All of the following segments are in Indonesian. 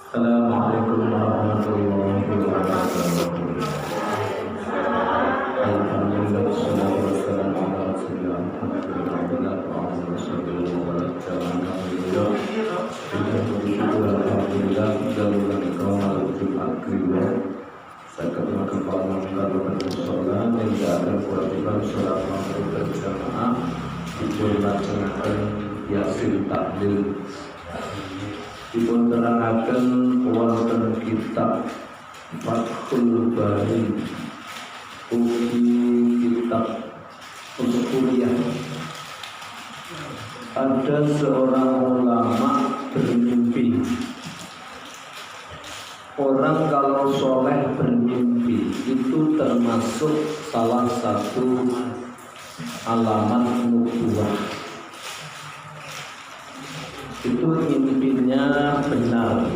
Assalamualaikum warahmatullahi wabarakatuh. Alhamdulillah wassalatu wassalamu ala rasulillah Alhamdulillah alhamdulillah dalulan kaum Jumat kedua saya ketemukan para masyarakat bersolat yang akan kewajiban sholat maghrib berjamaah dilaksanakan yasin tahlil dipun terangaken wonten kitab Fathul Bari ugi kitab untuk kuliah. Ada seorang ulama bermimpi. Orang kalau soleh bermimpi itu termasuk salah satu alamat nubuwah. Itu mimpinya benar.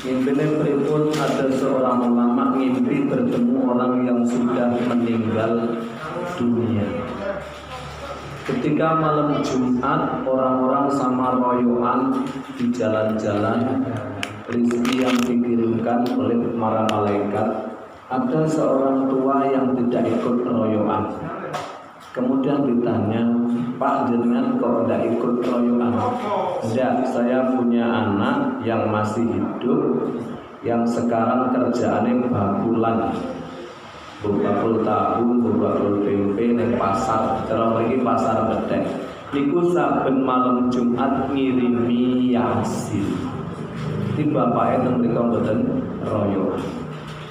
Mimpinya pripun, ada seorang ulama mimpi bertemu orang yang sudah meninggal dunia. Ketika malam Jumat orang-orang sama royoan di jalan-jalan, rezeki yang dikirimkan oleh para malaikat. Ada seorang tua yang tidak ikut royoan. Kemudian ditanya, Pak jenengan kok tidak ikut royoan? Tidak, saya punya anak yang masih hidup, yang sekarang kerjaannya bakulan, bakul tahu, bakul tempe di pasar, terus lagi pasar bedek. Niku saben malam Jumat ngirimi yasin. Di bapaknya mereka mboten royoan.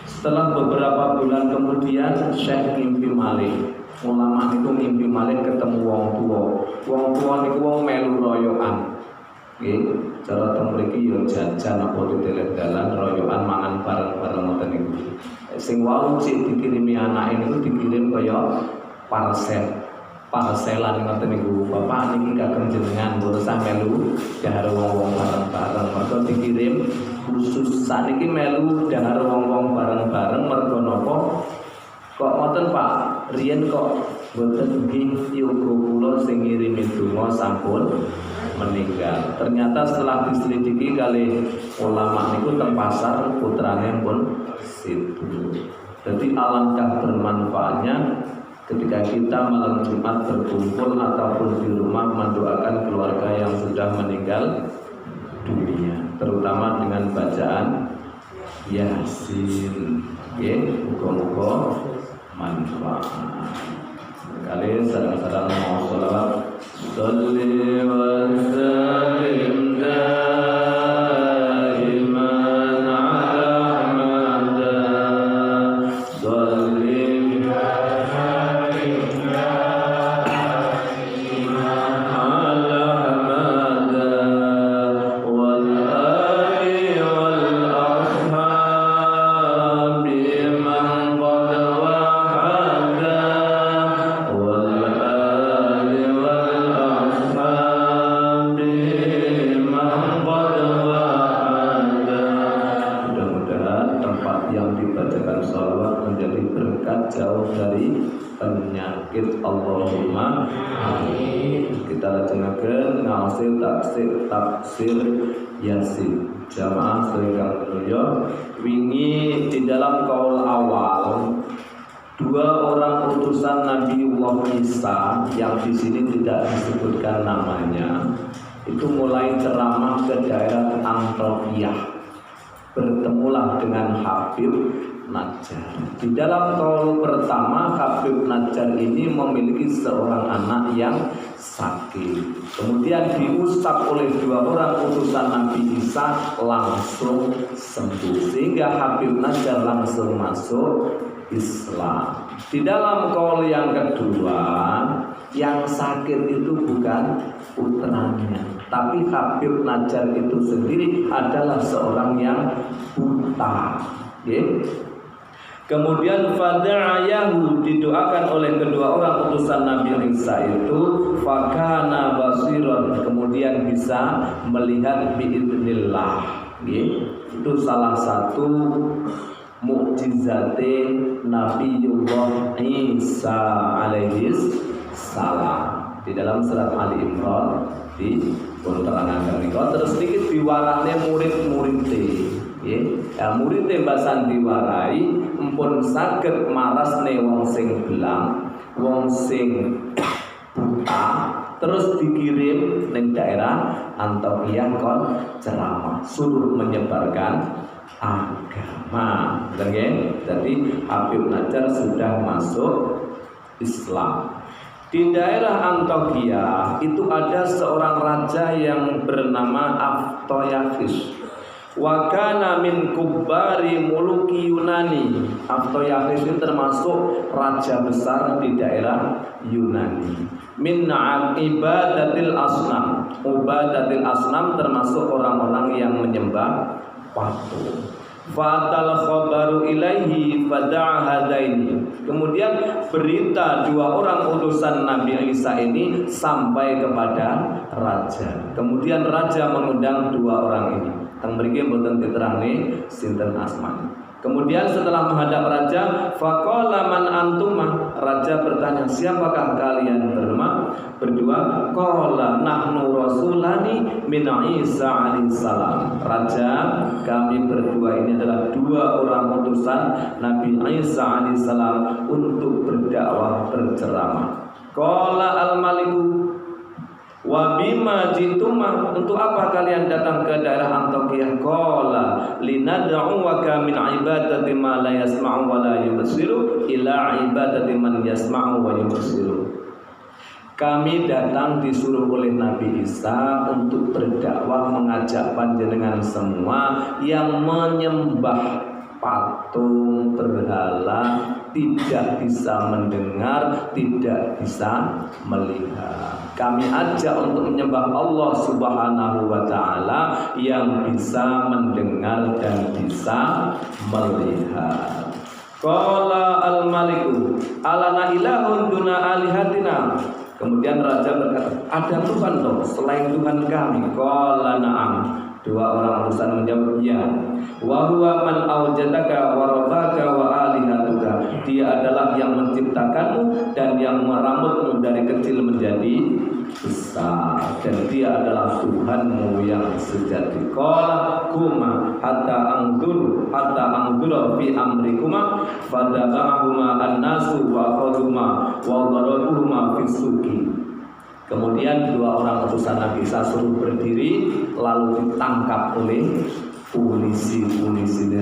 Setelah beberapa bulan kemudian Syekh ngimpi malih. Ulama itu mimpi malih ketemu wong tua. Wong tua niku wong melu royoan. Nggih, cara teng mriki yo jajan apa ditelek dalan royoan mangan bareng-bareng ngoten niku. Sing wau sik dikirimi anake niku dikirim kaya parselan ngoten niku. Bapak niki kagem jenengan mboten usah melu dahar wong-wong bareng-bareng. Mergo dikirim khusus saniki melu dahar wong-wong bareng-bareng mergo napa? Kok ngoten Pak, riyen kok mboten nggih yoga kula sing ngirimi donga sampun meninggal. Ternyata setelah diselidiki kali ulama niku teng pasar putrane pun situ. Jadi alangkah bermanfaatnya ketika kita malam Jumat berkumpul ataupun di rumah mendoakan keluarga yang sudah meninggal dunia, terutama dengan bacaan Yasin. Muga-muga manfaat. Kali sedang-sedang mau sholawat. Sholli wa sallim daiman ala Ahmad. Sholli wa sallim daiman ala Ahmad wal ali wal ashab biman qad wahada wal ali wal ashab biman qad wahada. Mudah-mudahan tempat yang dibacakan sholawat menjadi berkat jauh dari penyakit. Allahumma amin. Kita lajengaken ngaosi tafsir Yasin. Jamaah sedaya sedaya wingi di dalam kaul awal dua orang utusan Nabiullah Isa yang di sini tidak disebutkan namanya itu mulai ceramah ke daerah Antioquia. Bertemulah dengan Habib Najjar. Di dalam kaul pertama Habib Najjar ini memiliki seorang anak yang sakit. Kemudian diusap oleh dua orang utusan Nabi Isa langsung sembuh. Sehingga Habib Najjar langsung masuk Islam. Di dalam kaul yang kedua, yang sakit itu bukan putranya, tapi Habib Najjar itu sendiri adalah seorang yang buta. Kemudian fada'ayahu, didoakan oleh kedua orang utusan Nabi Isa itu, fakana basiran, kemudian bisa melihat biidznillah. Itu salah satu mukjizate Nabiullah Isa alaihi salam. Di dalam surat Ali Imran di penerangan menika terus sedikit biwarane murid-muridé. Ya muridé Mbah Sandiwarai empun saged marasne wong sing belang, wong sing buta, terus dikirim ning daerah Antokia kon ceramah, suruh menyebarkan agama. Jadi Habib Najjar sudah masuk Islam. Di daerah Antokia itu ada seorang raja yang bernama Aftoyakis. Wa kana min kubbari muluki Yunani. Aftoyakis itu termasuk raja besar di daerah Yunani. Min ibadatil asnam. Ibadatil asnam termasuk orang-orang yang menyembah patung. Fatal khabaru ilaihi fada'a hadaini. Kemudian berita dua orang utusan Nabi Isa ini sampai kepada raja. Kemudian raja mengundang dua orang ini. Teng mriki mboten diterangni sinten asmane. Kemudian setelah menghadap raja, faqala man antuma? Raja bertanya, siapakah kalian berdua? Qala nahnu rasulani min Isa alaihissalam. Raja, kami berdua ini adalah dua orang utusan Nabi Isa alaihissalam untuk berdakwah berceramah. Qala al-maliku wa bima jituma, untuk apa kalian datang ke daerah Antokia? Qala linad'u wa ka min ibadati ma la yasma'u wa la yubsiru ila ibadati man yasma'u wa yubsiru. Kami datang disuruh oleh Nabi Isa untuk berdakwah mengajak panjenengan semua yang menyembah patung berhala, tidak bisa mendengar, tidak bisa melihat. Kami ajak untuk menyembah Allah Subhanahu wa ta'ala yang bisa mendengar dan bisa melihat. Qala al-maliku alana ilahun duna alihatina. Kemudian raja berkata, ada Tuhan dong selain Tuhan kami. Qala na'am. Dua orang utusan menjawab, ya. Wa huwa man awjadaka wa rabbaka wa alihatuka. Dia adalah yang menciptakanmu dan yang meramutmu dari kecil menjadi besar, dan dia adalah Tuhanmu yang sejati. Qala kuma hatta angdur fi amrikuma fadabahuma an-nasu wa akhadhuma wa darabuhuma fi suqi. Kemudian dua orang utusan Nabi Isa suruh berdiri, lalu ditangkap oleh polisi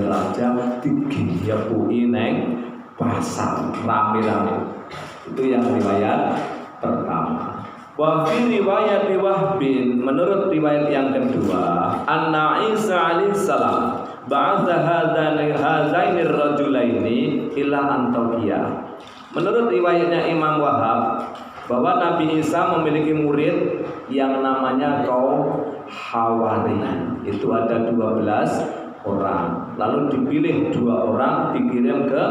raja, digiyepui neng pasar rame-rame. Itu yang riwayat pertama. Wa fi riwayat Wahbin, menurut riwayat yang kedua, anna Isa alaihissalam ba'atha hadaini rajulaini ila Antokia. Menurut riwayatnya Imam Wahab, bahwa Nabi Isa memiliki murid yang namanya kaum Hawari. Itu ada 12 orang. Lalu dipilih 2 orang dikirim ke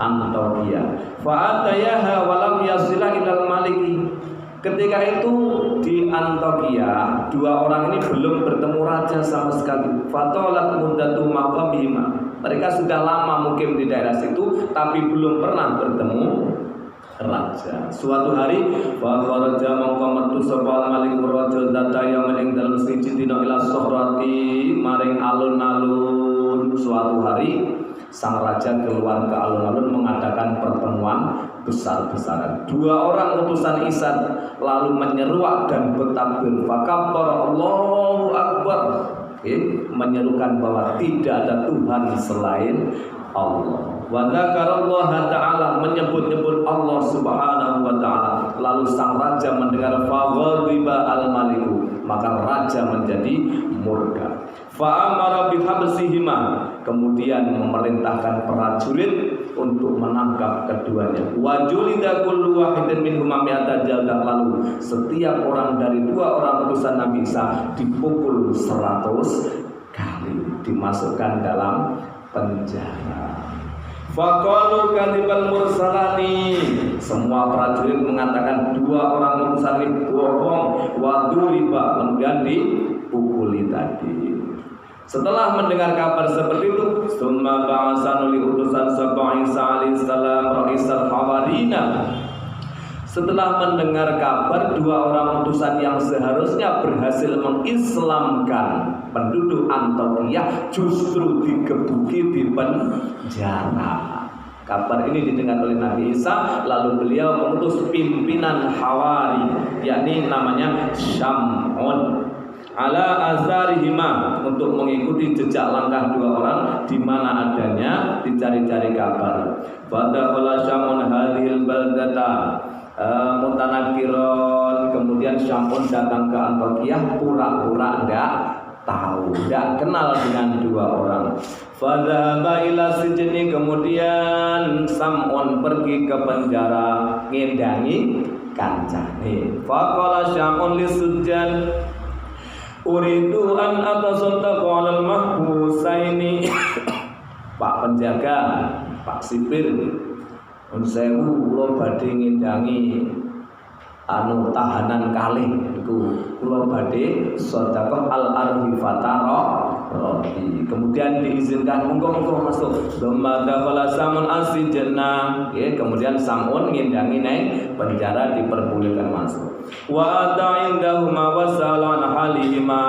Antokia. Fa'atayaha walam yasila ilal maliki. Ketika itu di Antokia 2 orang ini belum bertemu raja sama sekali. Fatolat mudatu maqamihima. Mereka sudah lama mungkin di daerah situ tapi belum pernah bertemu raja. Suatu hari wa kharaja mongko metu sapa malikur raja data yang ing dalem siji dina ila sohrati maring alun-alun. Suatu hari sang raja keluar ke alun-alun mengadakan pertemuan besar-besaran. 2 orang utusan Isa lalu menyeruak dan bertakbir, fakabbara Allahu akbar, menyerukan bahwa tidak ada Tuhan selain Allah. Wa dzakarallaha ta'ala, menyebut-nyebut Allah Subhanahu wa ta'ala. Lalu sang raja mendengar faghadiba al-maliku, maka raja menjadi murka. Fa'amara bihabsihima, kemudian memerintahkan prajurit untuk menangkap keduanya. Wa julida kullu wahidin minhum mi'ata jaldah, lalu setiap orang dari 2 orang utusan Nabi Isa dipukul 100 kali, dimasukkan dalam penjara. Faqalu kadibal mursalani, semua prajurit mengatakan 2 orang utusan ini bohong. Wa duriba, kemudian dipukuli tadi. Setelah mendengar kabar seperti itu, summa ba'asanu li utusan Isa alaihissalam raisal hawarina. Setelah mendengar kabar dua orang utusan yang seharusnya berhasil mengislamkan penduduk Antioquia justru digebuki di penjara. Kabar ini didengar oleh Nabi Isa, lalu beliau mengutus pimpinan Hawari, yakni namanya Syam'un, ala azarihima, untuk mengikuti jejak langkah dua orang di mana adanya, dicari-cari kabar. Fadakhala Syam'un hadhil baldata mutanakiron, kemudian Syam'un datang ke Antioquia pura-pura enggak tahu, enggak kenal dengan dua orang. Fadhaba ila sijni, kemudian Syam'un pergi ke penjara ngendangi kancane. Faqala Syam'un lisujjan uridu an atasaddaqa 'alal mahbusaini. Pak penjaga, Pak sipir, nun sewu kula badhe ngendangi tahanan kalih niku, kula badhe sedekah al-arifata roti. Kemudian diizinkan monggo masuk. Domada kala Syam'un asijna, ya, kemudian Syam'un ngendangi nang penjara, diperbolehkan masuk. Wa ata indahuma wasalan halihima,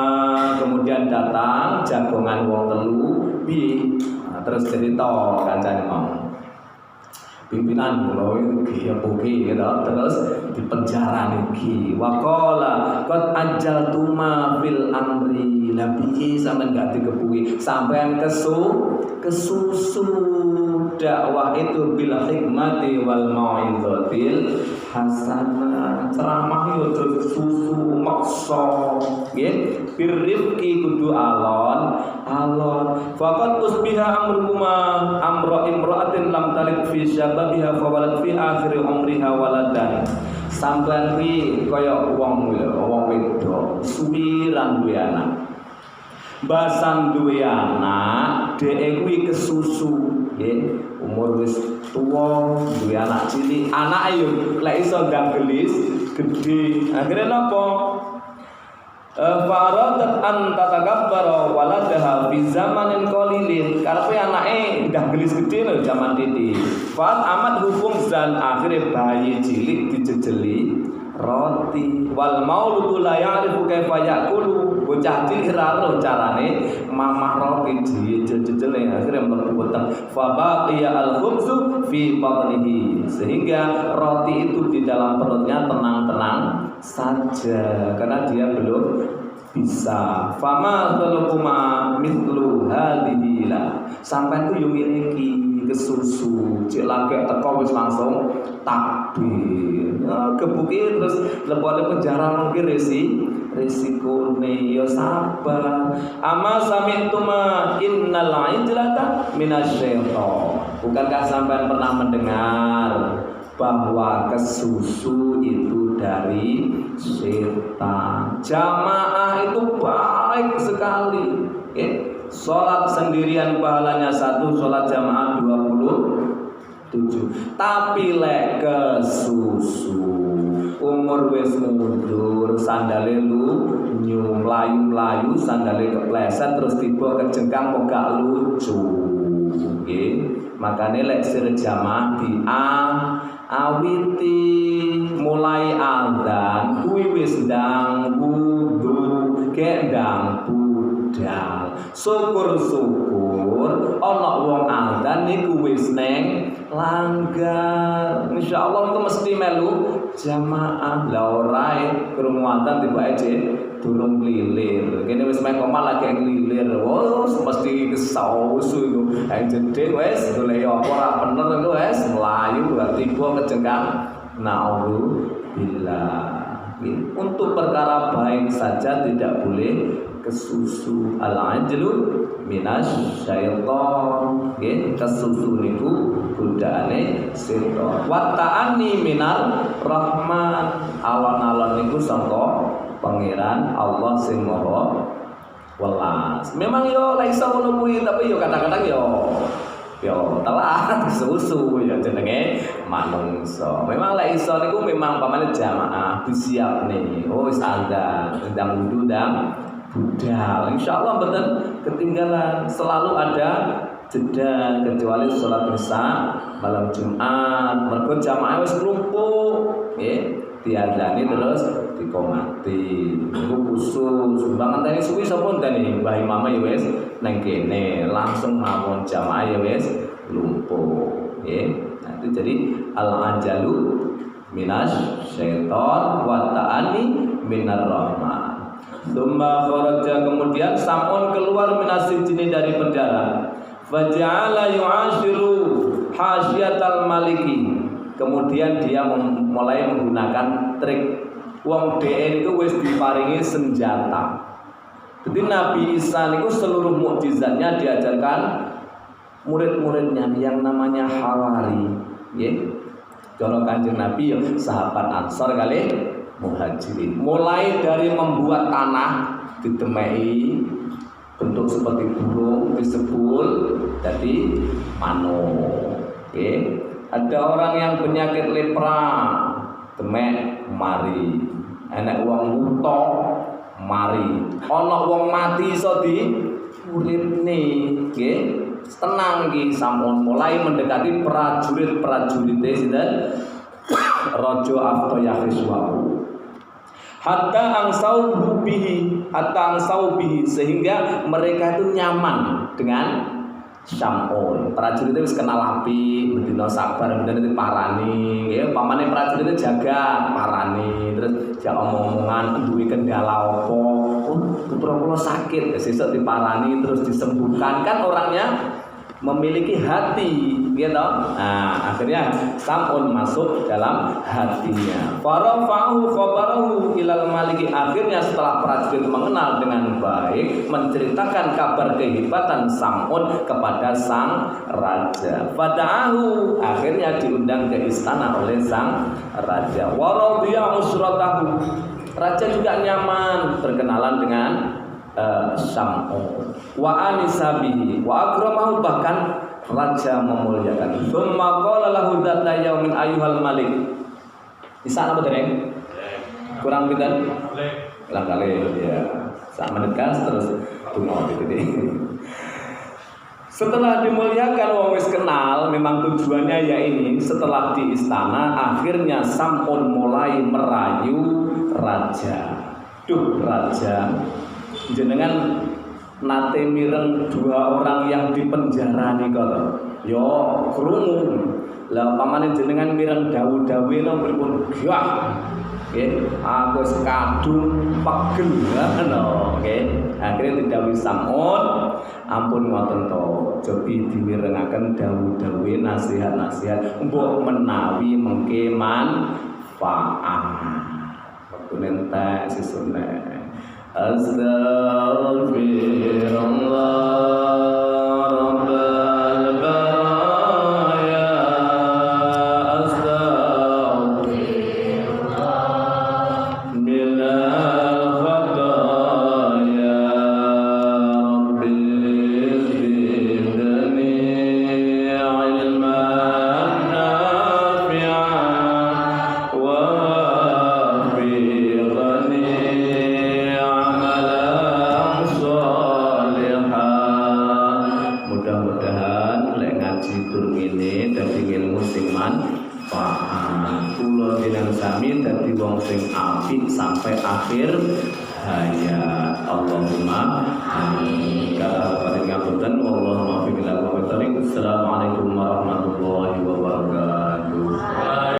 kemudian datang jagongan wong telu bi. Terus cerita kancane mau pimpinan kula iki ya poki gitu, terus di penjara niki. Waqala qad ajaltuma fil amri, nabi sampean gak dikepuki, sampean kesusu dakwah itu bil hikmati wal mau'izatil hasanah. Ceramah yo susu maksa nggih, birrifqi kudu alon. Faqad usbiha amrukuma amra imra'atin lam talid fi syababiha fa walad fi akhir umriha waladan. Sampeyan kuwi kaya wong wedok suwiran duwe anak. Basan duwe anak, dhek kuwi kesusu, nggih, umur wis tuwa, duwe anak cilik, anak ayo lek iso ndanggelis gedhe. Akhire napa? Faradat an tatagabbara waladaha fi zamanin qalilin. Karepe anake ndanggelis gedhe lho jaman titik. Fat amat hukum zan, akhire bayi cilik dijejeli roti. Wal mauludu la ya'rifu kaifa ya'kulu, bocah cilik ra ro carane mamah roti dijejeli, akhire mlebu weteng. Fa baqiya al-khubzu fi batnihi, sehingga roti itu di dalam perutnya tenang-tenang saja karena dia belum bisa. Fama dzalukuma mithlu hadhihi la, sampai ku yo miliki kesusu cek lagi teko wis langsung takbir. Kebuki terus lebone penjara mungkin risikone yo sabar. Ama sami'tuma innal ijlata minasyaiton, bukankah sampean pernah mendengar bahwa kesusu itu dari setan? Jamaah itu baik sekali, sholat sendirian pahalanya 1, sholat jamaah 27. Tapi lek kesusu umur wis mundur, sandale mlayu-mlayu, sandale kepleset terus tiba kejengkang kok gak lucu, nggih. Makane lek sir jamaah awiti mulai azan kuwi wis ndang wudu kek ndang budal. Syukur-syukur ana wong azan niku wis neng langgar. Insyaallah itu mesti melu jamaah. La ora krungu azan tiba aja durung lilir. Kene wis mek omah lagi nglilir. Oh, mesti kesausu iku. Aing jedhe wis golek apa ora bener iku wis mlayu tiba kejengkang. Naudzubillah. Untuk perkara baik saja tidak boleh kesusu. Al-ajlu minasyaiton, nggih, kesusu niku godaane setan. Wa ta'anni minar rahman, alon-alon niku sangka pangeran Allah sing maha welas. Memang yo lek iso ngono kuwi, tapi yo kadang-kadang yo telat susu ya jenenge manungsa. Memang lek iso niku memang pamane jamaah disiapne. Oh wis azan, ndang wudu ndang budal. Insyaallah mboten ketinggalan, selalu ada jeda kecuali sholat isya malam Jumat. Mergo jamaah wis klumpuk, nggih. Diadzani terus dikomati. Iku khusus banget tadi suwi sapa tadi Mbah Imam ya wis nang kene langsung mawon jamaah ya wis lumpuh nggih. Nah itu jadi al-ajalu minas syaiton wa ta'ani minar rahman. Tsumma kharaja, kemudian Sam'un keluar minas sijni dari penjara. Faja'ala yu'ashiru hasyiatal maliki. Kemudian dia mulai menggunakan trik. Wong DN itu wis diparingi senjata. Jadi Nabi Isa itu seluruh mukjizatnya diajarkan murid-muridnya yang namanya Hawari. Nggih. Cara Kanjeng Nabi ya sahabat Ansor kali Muhajirin. Mulai dari membuat tanah ditemei bentuk seperti burung disebul jadi manuk. Nggih. Ada orang yang penyakit lepra, demek mari. Enek wong wuta mari. Ana wong mati iso diuripne, nggih. Tenang iki sampun mulai mendekati prajurit-prajurite sinten? Raja Aftayahriswahu. Hatta angsau bihi sehingga mereka itu nyaman dengan Sam'un. Prajurit itu wis kenal api, bendina sabar, bendina itu parani, ya pamane prajurit itu jaga parani, terus jak omong-omongan duwe kendala apa, putra kula sakit, sesuk diparani terus disembuhkan, kan orangnya memiliki hati, gitu. Nah, akhirnya Sam'un masuk dalam hatinya. Farafa'u khabarahu ilal maliki. Akhirnya setelah prajurit mengenal dengan baik, menceritakan kabar kehebatan Sam'un kepada sang raja. Fada'ahu, akhirnya diundang ke istana oleh sang raja. Wa radiya usratahu. Raja juga nyaman berkenalan dengan Sam'un wa anisabihi wa akramahu, bahkan raja memuliakan. Tsumma qala lahu dzata yaumin ayyuhal malik. Bisa apa dereng? Kurang pinten? Kurang kali ya. Sak menit kan terus dungo gitu deh. Setelah dimuliakan wong wis kenal, memang tujuannya ya ini. Setelah di istana, akhirnya Sam'un mulai merayu raja. Duh raja, jenengan nate mireng dua orang yang dipenjara nih kalau yo krungu lah pamane jenengan mireng dawu-dawe no pripun gah nggih aku kadung pegel ngono nggih akhire didhawuhi Sam'un ampun ngoten to jobi dimirengaken dawu-dawe nasihat-nasihat mbok menawi mengke manfaat wektu entek sesune. Astaghfirullah Rabbal baraya, astaghfirullah minal khataya, Rabbi zidni ilman nafi'an wa fiqhani manfaat. Kula jenengan sami dadi wong sing apik sampai akhir hayat. Allahumma amin. Kalau paling ngapunten, Allahumma fi bil Assalamualaikum warahmatullahi